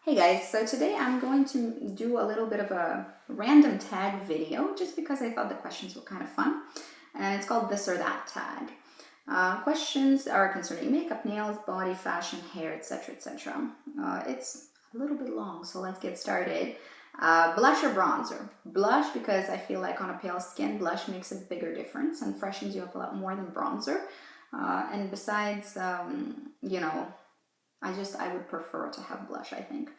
Hey guys, so today I'm going to do a little bit of a random tag video just because I thought the questions were kind of fun. And it's called This or That Tag. Questions are concerning makeup, nails, body, fashion, hair, etc. etc. It's a little bit long, so let's get started. Blush or bronzer? Blush, because I feel like on a pale skin, blush makes a bigger difference and freshens you up a lot more than bronzer. And besides, I would prefer to have blush, I think.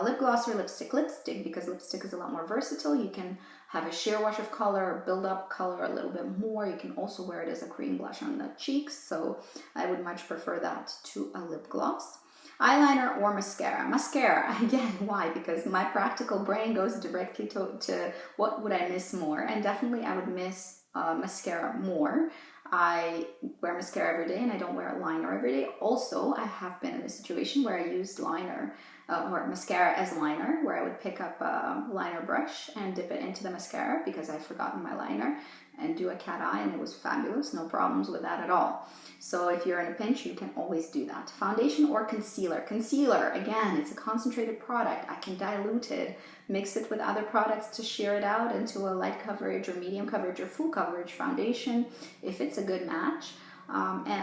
Lip gloss or lipstick? Lipstick, because lipstick is a lot more versatile. You can have a sheer wash of color, build up color a little bit more. You can also wear it as a cream blush on the cheeks, so I would much prefer that to a lip gloss. Eyeliner or mascara? Mascara, again, why? Because my practical brain goes directly to what would I miss more, and definitely I would miss mascara more. I wear mascara every day and I don't wear a liner every day. Also, I have been in a situation where I used liner or mascara as liner, where I would pick up a liner brush and dip it into the mascara because I'd forgotten my liner and do a cat eye, and it was fabulous. No problems with that at all. So if you're in a pinch, you can always do that. Foundation or concealer? Concealer, again, it's a concentrated product. I can dilute it, mix it with other products to sheer it out into a light coverage or medium coverage or full coverage foundation if it's a good match.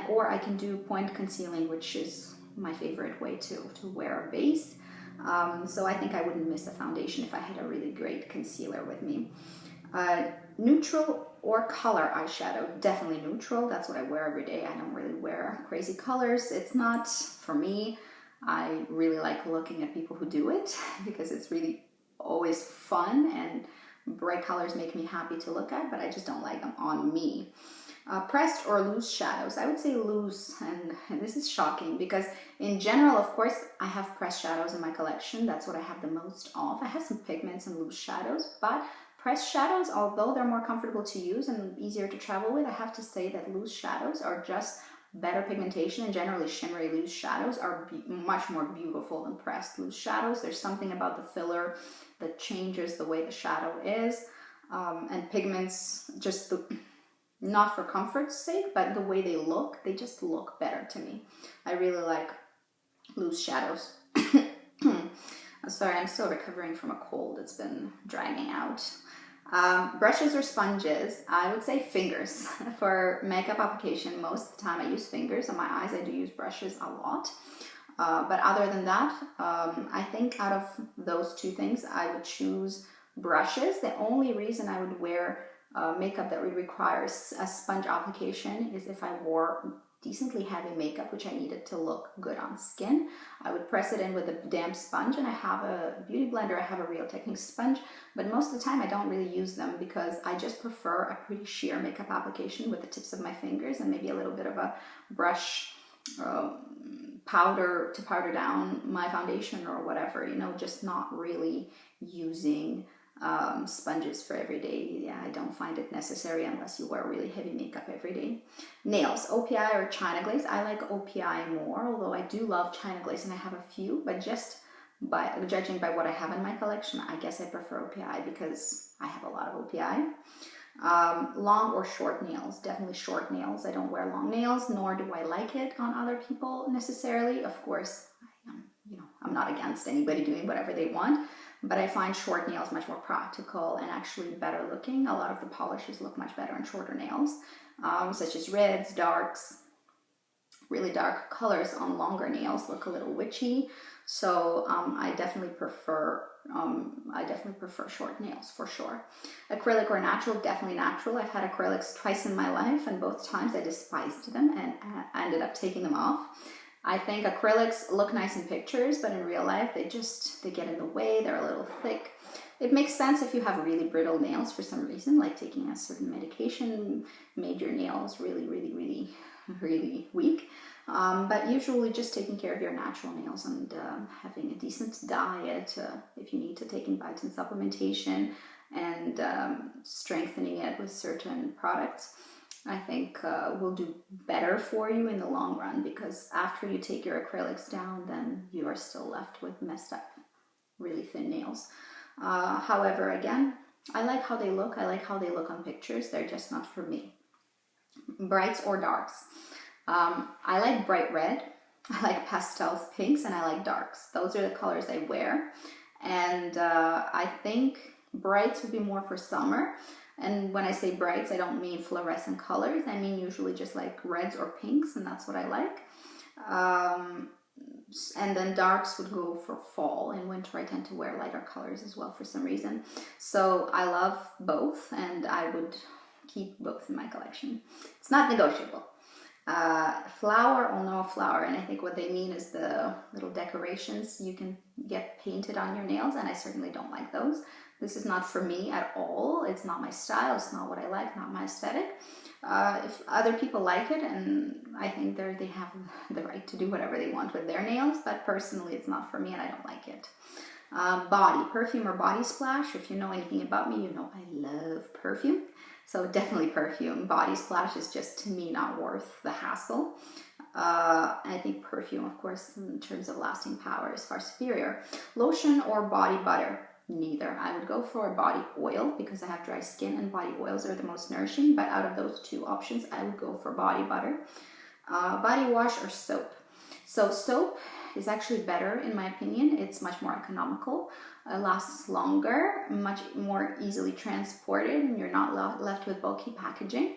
Or I can do point concealing, which is my favorite way to wear a base. So I think I wouldn't miss a foundation if I had a really great concealer with me. Neutral or color eyeshadow? Definitely neutral. That's what I wear every day. I don't really wear crazy colors. It's not for me. I really like looking at people who do it because it's really always fun, and bright colors make me happy to look at, but I just don't like them on me. Pressed or loose shadows? I would say loose, and this is shocking because in general, of course, I have pressed shadows in my collection. That's what I have the most of. I have some pigments and loose shadows, but pressed shadows, although they're more comfortable to use and easier to travel with, I have to say that loose shadows are just better pigmentation, and generally shimmery loose shadows are much more beautiful than pressed loose shadows. There's something about the filler that changes the way the shadow is, and pigments just not for comfort's sake, but the way they look, they just look better to me. I really like loose shadows. Sorry, I'm still recovering from a cold. It's been dragging out. Brushes or sponges? I would say fingers. For makeup application, most of the time I use fingers. On my eyes, I do use brushes a lot. But other than that, I think out of those two things, I would choose brushes. The only reason I would wear makeup that would require a sponge application is if I wore decently heavy makeup, which I needed to look good on skin. I would press it in with a damp sponge, and I have a beauty blender. I have a Real Techniques sponge, but most of the time I don't really use them because I just prefer a pretty sheer makeup application with the tips of my fingers and maybe a little bit of a brush powder to powder down my foundation or whatever, just not really using sponges for every day. Yeah, I don't find it necessary unless you wear really heavy makeup every day. Nails, OPI or China glaze? I like OPI more, although I do love China glaze and I have a few, but just by judging by what I have in my collection, I guess I prefer OPI because I have a lot of OPI. Long or short nails? Definitely short nails. I don't wear long nails, nor do I like it on other people necessarily. Of course, I'm not against anybody doing whatever they want, but I find short nails much more practical and actually better looking. A lot of the polishes look much better on shorter nails, such as reds, darks. Really dark colors on longer nails look a little witchy, so I definitely prefer short nails for sure. Acrylic or natural? Definitely natural. I've had acrylics twice in my life, and both times I despised them and I ended up taking them off. I think acrylics look nice in pictures, but in real life they get in the way. They're a little thick. It makes sense if you have really brittle nails for some reason, like taking a certain medication made your nails really, really, really, really weak. But usually just taking care of your natural nails and having a decent diet, if you need to, taking biotin supplementation and strengthening it with certain products, I think will do better for you in the long run, because after you take your acrylics down, then you are still left with messed up, really thin nails. However, again, I like how they look. I like how they look on pictures. They're just not for me. Brights or darks? I like bright red. I like pastel pinks, and I like darks. Those are the colors I wear. And I think brights would be more for summer. And when I say brights, I don't mean fluorescent colors. I mean usually just like reds or pinks, and that's what I like. And then darks would go for fall. In winter, I tend to wear lighter colors as well for some reason. So I love both, and I would keep both in my collection. It's not negotiable. Flower or no flower, and I think what they mean is the little decorations you can get painted on your nails, and I certainly don't like those. This is not for me at all. It's not my style. It's not what I like, not my aesthetic. If other people like it, and I think they have the right to do whatever they want with their nails, but personally it's not for me and I don't like it. Body, perfume or body splash. If you know anything about me, you know I love perfume. So definitely perfume. Body splash is just, to me, not worth the hassle. I think perfume, of course, in terms of lasting power, is far superior. Lotion or body butter? Neither. I would go for a body oil because I have dry skin and body oils are the most nourishing. But out of those two options, I would go for body butter. Body wash or soap? So soap is actually better in my opinion. It's much more economical, lasts longer, much more easily transported, and you're not left with bulky packaging.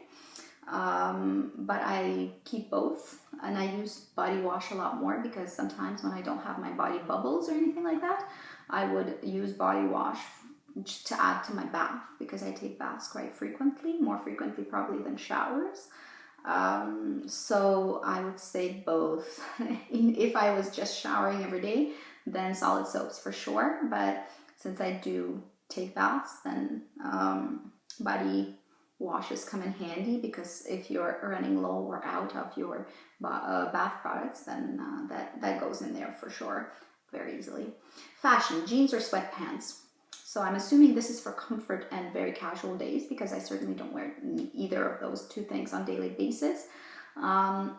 But I keep both, and I use body wash a lot more because sometimes when I don't have my body bubbles or anything like that, I would use body wash to add to my bath because I take baths quite frequently, more frequently probably than showers. So I would say both. If I was just showering every day, then solid soaps for sure. But since I do take baths, then body washes come in handy because if you're running low or out of your bath products, then that goes in there for sure very easily. Fashion, jeans or sweatpants? So I'm assuming this is for comfort and very casual days because I certainly don't wear either of those two things on a daily basis. I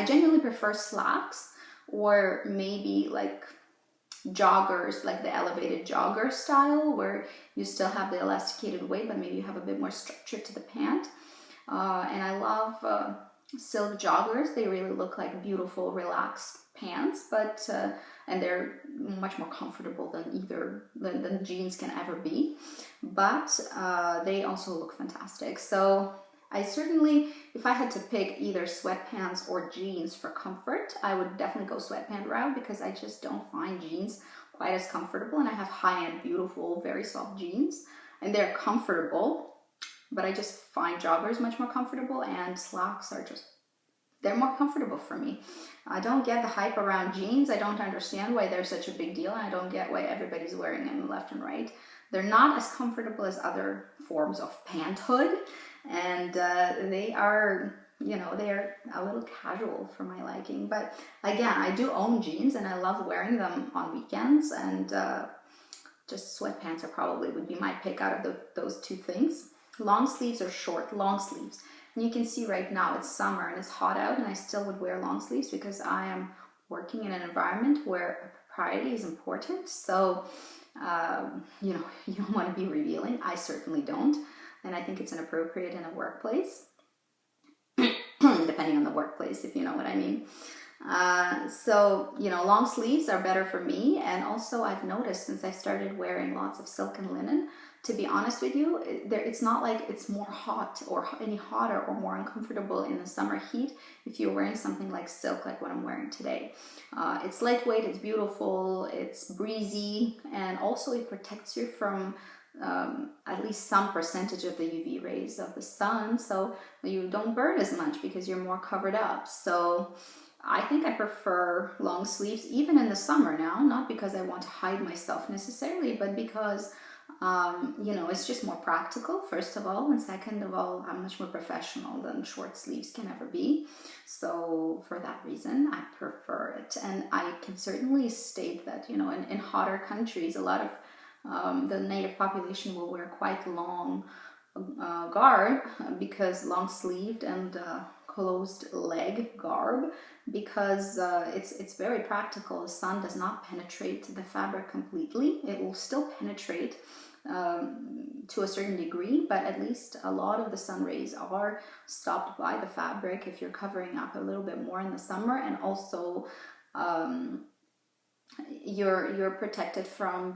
genuinely prefer slacks or maybe like joggers, like the elevated jogger style where you still have the elasticated way, but maybe you have a bit more structure to the pant. And I love silk joggers. They really look like beautiful, relaxed pants, but and they're much more comfortable than jeans can ever be. But they also look fantastic. So I certainly, if I had to pick either sweatpants or jeans for comfort, I would definitely go sweatpant route because I just don't find jeans quite as comfortable, and I have high-end, beautiful, very soft jeans, and they're comfortable, but I just find joggers much more comfortable, and slacks are just, they're more comfortable for me. I don't get the hype around jeans. I don't understand why they're such a big deal, and I don't get why everybody's wearing them left and right. They're not as comfortable as other forms of panthood, and they are, you know, they're a little casual for my liking. But again, I do own jeans and I love wearing them on weekends, and just sweatpants would be my pick out of those two things. Long sleeves or short? Long sleeves. And you can see right now it's summer and it's hot out, and I still would wear long sleeves because I am working in an environment where propriety is important. So you know, you don't want to be revealing. I certainly don't, and I think it's inappropriate in a workplace, depending on the workplace, if you know what I mean. So, you know, long sleeves are better for me, and also I've noticed since I started wearing lots of silk and linen, to be honest with you, it's not like it's more hot or any hotter or more uncomfortable in the summer heat if you're wearing something like silk, like what I'm wearing today. It's lightweight, it's beautiful, it's breezy, and also it protects you from at least some percentage of the UV rays of the sun, so you don't burn as much because you're more covered up. So I think I prefer long sleeves even in the summer now, not because I want to hide myself necessarily, but because you know, it's just more practical, first of all, and second of all, I'm much more professional than short sleeves can ever be. So for that reason, I prefer it. And I can certainly state that, you know, in hotter countries, a lot of the native population will wear quite long garb, because long-sleeved and closed leg garb, because it's very practical. The sun does not penetrate the fabric completely. It will still penetrate to a certain degree, but at least a lot of the sun rays are stopped by the fabric if you're covering up a little bit more in the summer, and also you're protected from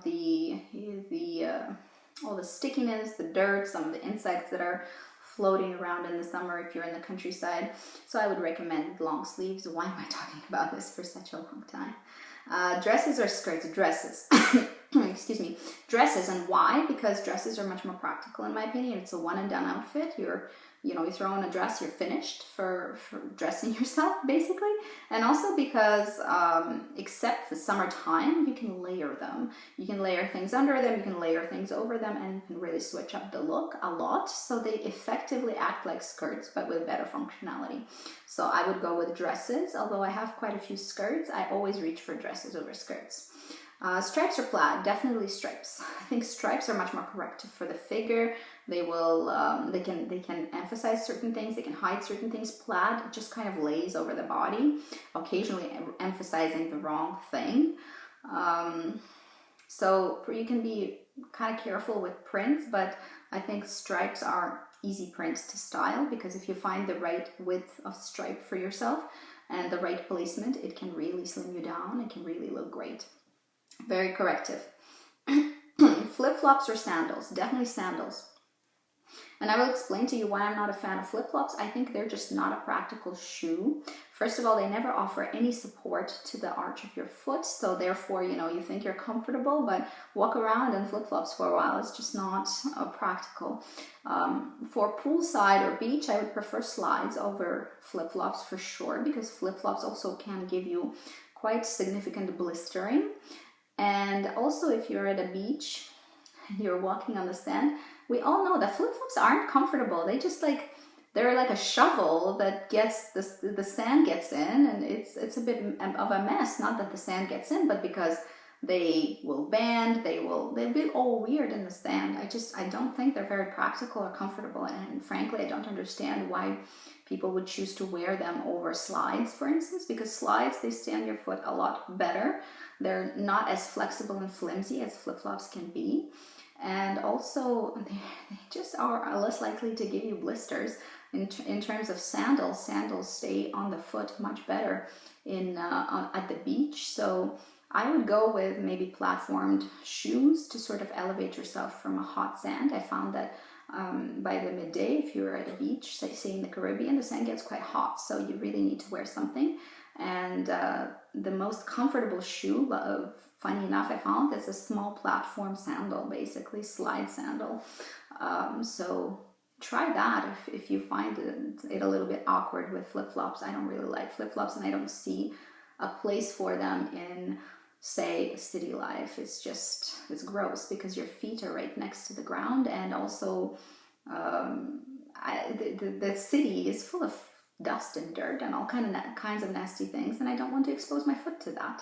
all the stickiness, the dirt, some of the insects that are floating around in the summer if you're in the countryside. So I would recommend long sleeves. Why am I talking about this for such a long time? Dresses or skirts? Dresses. Excuse me. Dresses. And why? Because dresses are much more practical in my opinion. It's a one and done outfit. You throw on a dress, you're finished for dressing yourself basically. And also because except the summertime, you can layer them. You can layer things under them, you can layer things over them, and you can really switch up the look a lot. So they effectively act like skirts, but with better functionality. So I would go with dresses. Although I have quite a few skirts, I always reach for dresses over skirts. Stripes or plaid? Definitely stripes. I think stripes are much more corrective for the figure. They will, they can emphasize certain things, they can hide certain things. Plaid just kind of lays over the body, occasionally emphasizing the wrong thing. So you can be kind of careful with prints, but I think stripes are easy prints to style, because if you find the right width of stripe for yourself and the right placement, it can really slim you down. It can really look great. Very corrective. Flip-flops or sandals? Definitely sandals. And I will explain to you why I'm not a fan of flip-flops. I think they're just not a practical shoe. First of all, they never offer any support to the arch of your foot. So therefore, you think you're comfortable, but walk around in flip-flops for a while. It's just not practical. For poolside or beach, I would prefer slides over flip-flops for sure, because flip-flops also can give you quite significant blistering. And also if you're at a beach and you're walking on the sand, we all know that flip-flops aren't comfortable. They're like a shovel that gets the sand gets in, and it's a bit of a mess. Not that the sand gets in, but because they will bend, they'll be all weird in the sand. I don't think they're very practical or comfortable, and frankly I don't understand why people would choose to wear them over slides, for instance, because slides, they stay on your foot a lot better. They're not as flexible and flimsy as flip-flops can be. And also, they just are less likely to give you blisters. In terms of sandals, sandals stay on the foot much better at the beach. So I would go with maybe platformed shoes to sort of elevate yourself from a hot sand. I found that by the midday, if you're at a beach, say in the Caribbean, the sand gets quite hot. So you really need to wear something. And the most comfortable shoe, funny enough, I found is a small platform sandal, basically slide sandal. So try that if you find it a little bit awkward with flip-flops. I don't really like flip-flops, and I don't see a place for them in, say, city life. It's gross because your feet are right next to the ground, and also the city is full of dust and dirt and all kinds of nasty things, and I don't want to expose my foot to that.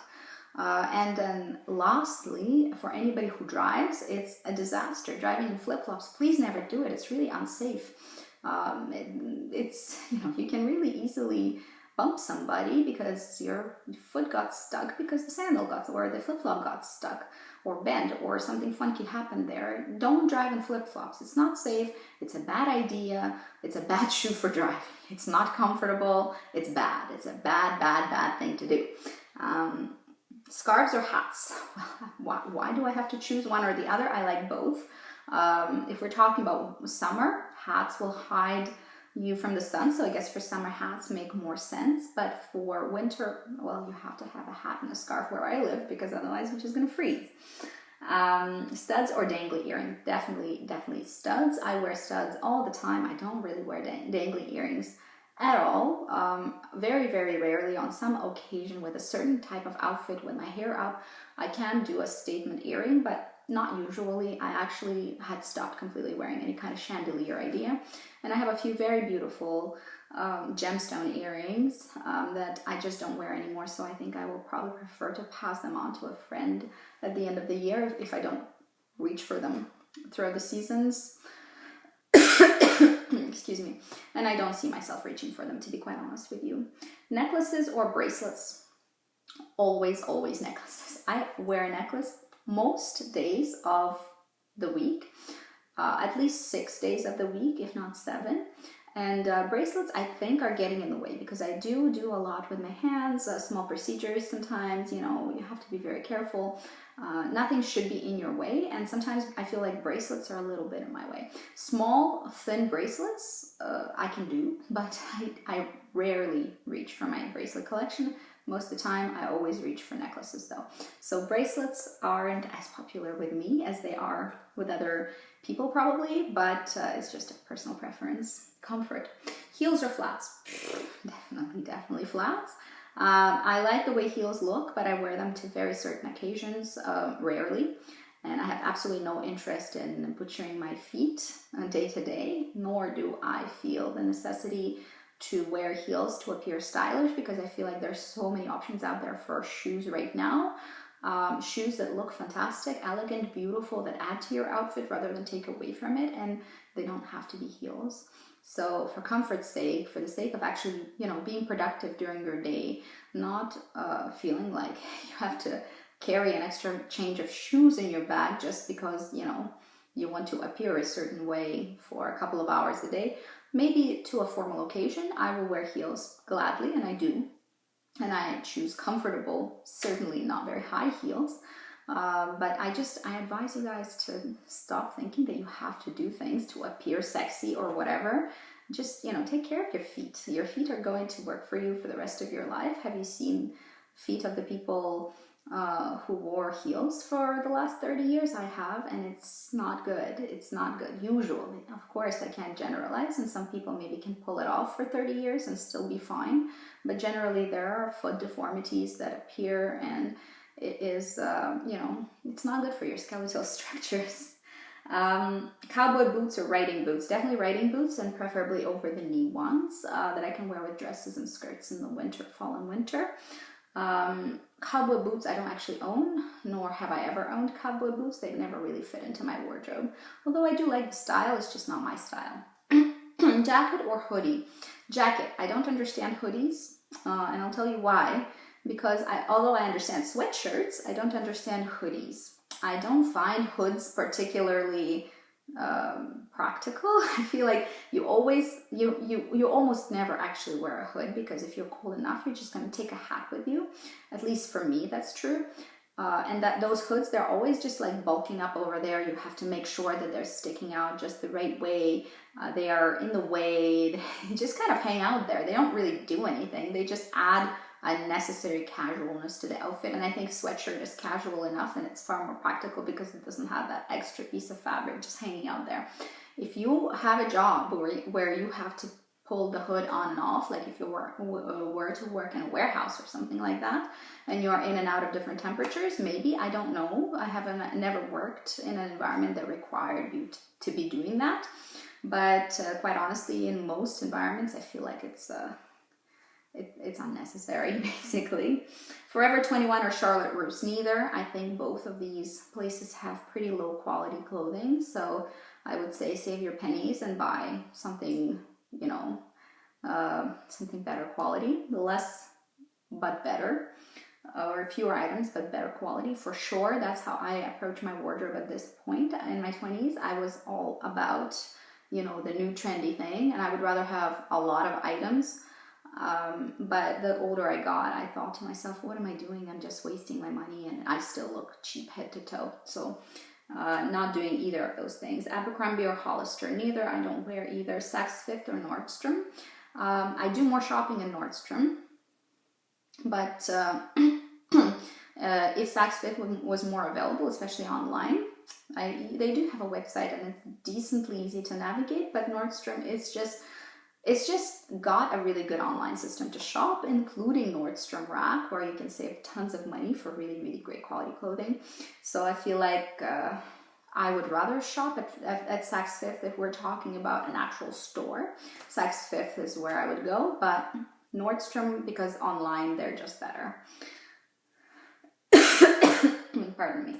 And then lastly, for anybody who drives, it's a disaster. Driving in flip-flops, please never do it. It's really unsafe. You can really easily bump somebody because your foot got stuck because the sandal or the flip-flop got stuck or bent, or something funky happened there. Don't drive in flip-flops. It's not safe. It's a bad idea. It's a bad shoe for driving. It's not comfortable. It's bad. It's a bad thing to do. Scarves or hats? Well, why do I have to choose one or the other? I like both. If we're talking about summer, hats will hide you from the sun, so I guess for summer hats make more sense. But for winter, well, you have to have a hat and a scarf where I live, because otherwise you're just gonna freeze. Studs or dangly earrings? Definitely studs. I wear studs all the time. I don't really wear dangly earrings at all. Very rarely. On some occasion with a certain type of outfit with my hair up, I can do a statement earring, but not usually. I actually had stopped completely wearing any kind of chandelier idea, and I have a few very beautiful gemstone earrings that I just don't wear anymore, so I think I will probably prefer to pass them on to a friend at the end of the year if I don't reach for them throughout the seasons. Excuse me. And I don't see myself reaching for them, to be quite honest with you. Necklaces or bracelets? Always necklaces. I wear a necklace most days of the week, at least 6 days of the week, if not 7. And bracelets, I think, are getting in the way because I do a lot with my hands, small procedures sometimes, you know, you have to be very careful. Nothing should be in your way, and sometimes I feel like bracelets are a little bit in my way. Small, thin bracelets I can do, but I rarely reach for my bracelet collection. Most of the time, I always reach for necklaces though. So bracelets aren't as popular with me as they are with other people probably, but it's just a personal preference. Comfort. Heels or flats? Definitely flats. I like the way heels look, but I wear them to very certain occasions, rarely. And I have absolutely no interest in butchering my feet day to day, nor do I feel the necessity to wear heels to appear stylish, because I feel like there's so many options out there for shoes right now. Shoes that look fantastic, elegant, beautiful, that add to your outfit rather than take away from it, and they don't have to be heels. So for comfort's sake, for the sake of actually, you know, being productive during your day, not feeling like you have to carry an extra change of shoes in your bag just because, you know, you want to appear a certain way for a couple of hours a day, maybe to a formal occasion, I will wear heels gladly, and I do. And I choose comfortable, certainly not very high heels. But I advise you guys to stop thinking that you have to do things to appear sexy or whatever. Just, you know, take care of your feet. Your feet are going to work for you for the rest of your life. Have you seen feet of the people who wore heels for the last 30 years? I have, and it's not good. It's not good. Usually, of course, I can't generalize, and some people maybe can pull it off for 30 years and still be fine. But generally, there are foot deformities that appear, and it is, you know, it's not good for your skeletal structures. Cowboy boots or riding boots? Definitely riding boots, and preferably over the knee ones that I can wear with dresses and skirts in the winter, fall and winter. Cowboy boots I don't actually own, nor have I ever owned cowboy boots. They've never really fit into my wardrobe. Although I do like the style, it's just not my style. Jacket or hoodie? Jacket. I don't understand hoodies, and I'll tell you why. Because although I understand sweatshirts, I don't understand hoodies. I don't find hoods particularly practical. I feel like you almost never actually wear a hood, because if you're cold enough, you're just going to take a hat with you. At least for me, that's true. And that those hoods, they're always just like bulking up over there. You have to make sure that they're sticking out just the right way. They are in the way. They just kind of hang out there. They don't really do anything. They just add unnecessary casualness to the outfit, and I think sweatshirt is casual enough, and it's far more practical because it doesn't have that extra piece of fabric just hanging out there. If you have a job where you have to pull the hood on and off, like if you were to work in a warehouse or something like that, and you are in and out of different temperatures, maybe, I don't know, I haven't never worked in an environment that required you to be doing that, but quite honestly, in most environments, I feel like it's unnecessary, basically. Forever 21 or Charlotte Russe? Neither. I think both of these places have pretty low quality clothing, so I would say save your pennies and buy something, you know, something better quality. Less but better, or fewer items but better quality, for sure. That's how I approach my wardrobe at this point. In my 20s, I was all about, you know, the new trendy thing, and I would rather have a lot of items. But the older I got, I thought to myself, what am I doing? I'm just wasting my money, and I still look cheap head to toe. So not doing either of those things. Abercrombie or Hollister? Neither. I don't wear either. Saks Fifth or Nordstrom? I do more shopping in Nordstrom, but if Saks Fifth was more available, especially online, they do have a website and it's decently easy to navigate, but Nordstrom is it's just got a really good online system to shop, including Nordstrom Rack, where you can save tons of money for really, really great quality clothing. So I feel like I would rather shop at Saks Fifth if we're talking about an actual store. Saks Fifth is where I would go, but Nordstrom, because online they're just better. Pardon me.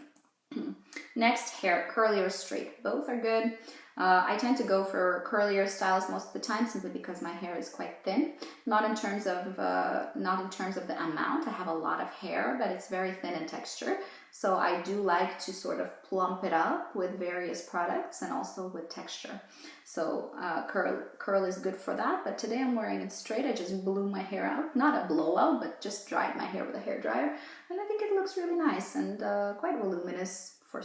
Next, hair, curly or straight. Both are good. I tend to go for curlier styles most of the time, simply because my hair is quite thin. Not in terms of the amount. I have a lot of hair, but it's very thin in texture. So I do like to sort of plump it up with various products and also with texture. So curl is good for that. But today I'm wearing it straight. I just blew my hair out, not a blowout, but just dried my hair with a hairdryer, and I think it looks really nice and quite voluminous for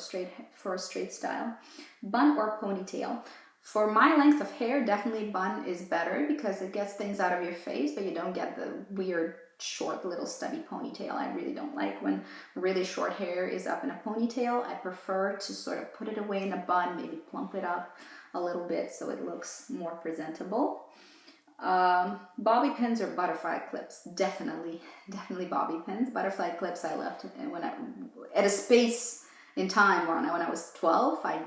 a straight style. Bun or ponytail? For my length of hair, definitely bun is better because it gets things out of your face, but you don't get the weird short little stubby ponytail. I really don't like when really short hair is up in a ponytail. I prefer to sort of put it away in a bun, maybe plump it up a little bit so it looks more presentable. Bobby pins or butterfly clips? Definitely bobby pins. Butterfly clips I left when I at a space in time when I was 12. I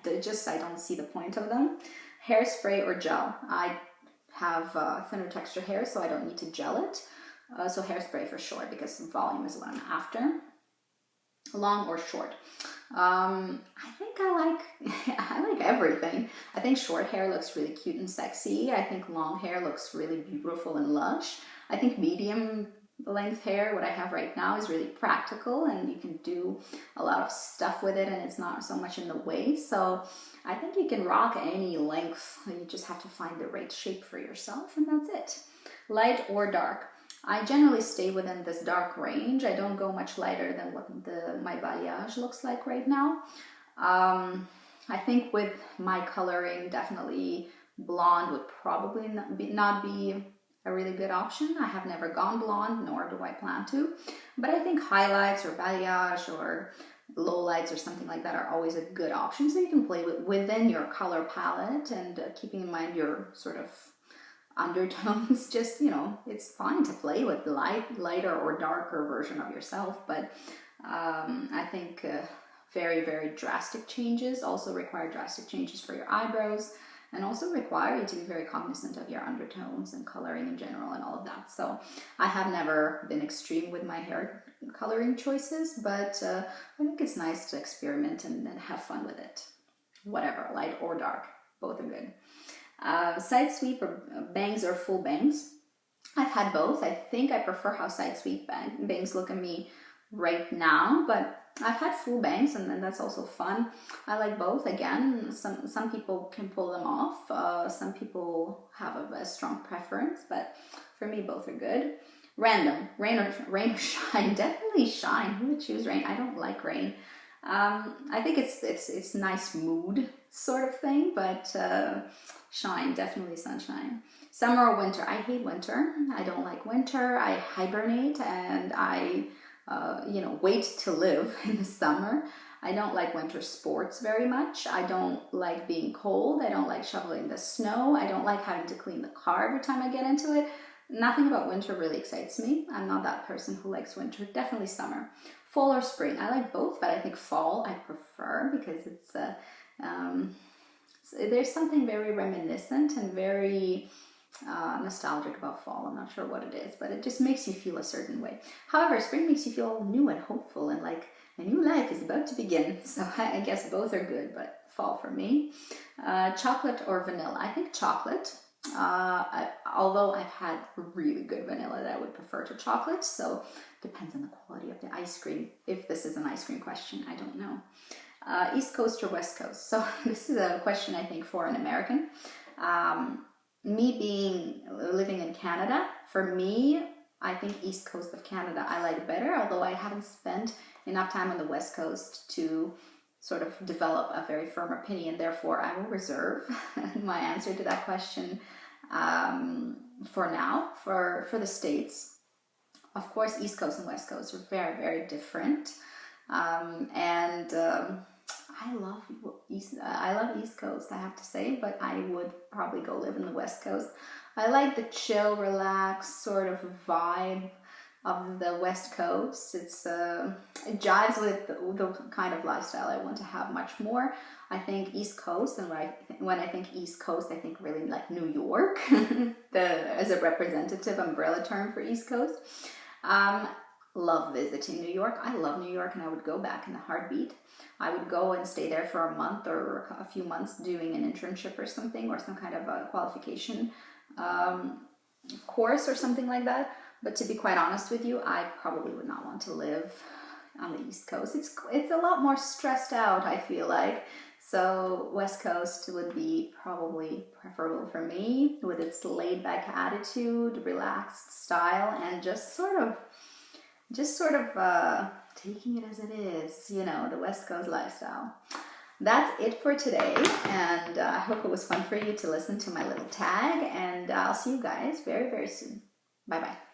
don't see the point of them. Hairspray or gel? I have thinner texture hair, so I don't need to gel it. So hairspray for sure, because volume is what I'm after. Long or short? I think I like everything. I think short hair looks really cute and sexy. I think long hair looks really beautiful and lush. I think medium length hair, what I have right now, is really practical and you can do a lot of stuff with it and it's not so much in the way. So I think you can rock any length. You just have to find the right shape for yourself, and that's it. Light or dark? I generally stay within this dark range. I don't go much lighter than what my balayage looks like right now. I think with my coloring, definitely blonde would probably not be a really good option. I have never gone blonde, nor do I plan to. But I think highlights or balayage or lowlights or something like that are always a good option. So you can play within your color palette and keeping in mind your sort of undertones. Just, it's fine to play with lighter or darker version of yourself, but I think very, very drastic changes also require drastic changes for your eyebrows, and also require you to be very cognizant of your undertones and coloring in general and all of that. So I have never been extreme with my hair coloring choices, but I think it's nice to experiment and have fun with it. Whatever, light or dark, both are good. Side sweep or bangs or full bangs? I've had both. I think I prefer how side sweep bangs look at me right now, but I've had full bangs and then that's also fun. I like both. Again, some people can pull them off. Some people have a strong preference, but for me both are good. Random, rain or shine? Definitely shine. Who would choose rain? I don't like rain. I think it's nice mood sort of thing, but shine, definitely sunshine. Summer or winter? I hate winter. I don't like winter. I hibernate and I wait to live in the summer. I don't like winter sports very much. I don't like being cold. I don't like shoveling the snow. I don't like having to clean the car every time I get into it. Nothing about winter really excites me. I'm not that person who likes winter. Definitely summer. Fall or spring? I like both, but I think fall I prefer because it's there's something very reminiscent and very nostalgic about fall. I'm not sure what it is, but it just makes you feel a certain way. However, spring makes you feel new and hopeful and like a new life is about to begin. So I guess both are good, but fall for me. Chocolate or vanilla? I think chocolate. Although I've had really good vanilla that I would prefer to chocolate, so depends on the quality of the ice cream. If this is an ice cream question, I don't know. East Coast or West Coast? So this is a question I think for an American. Me living in Canada, for me, I think East Coast of Canada I like better, although I haven't spent enough time on the West Coast to sort of develop a very firm opinion. Therefore, I will reserve my answer to that question for now. For the States, of course, East Coast and West Coast are very, very different. I love East Coast, I have to say, but I would probably go live in the West Coast. I like the chill, relaxed sort of vibe of the West Coast. It jives with the kind of lifestyle I want to have much more. I think East Coast, and when I think East Coast, I think really like New York, as a representative umbrella term for East Coast. love visiting New York. I love New York and I would go back in a heartbeat. I would go and stay there for a month or a few months doing an internship or something, or some kind of a qualification course or something like that. But to be quite honest with you, I probably would not want to live on the East Coast. It's a lot more stressed out, I feel like. So West Coast would be probably preferable for me, with its laid back attitude, relaxed style, and just sort of taking it as it is, you know, the West Coast lifestyle. That's it for today, and I hope it was fun for you to listen to my little tag, and I'll see you guys very, very soon. Bye-bye.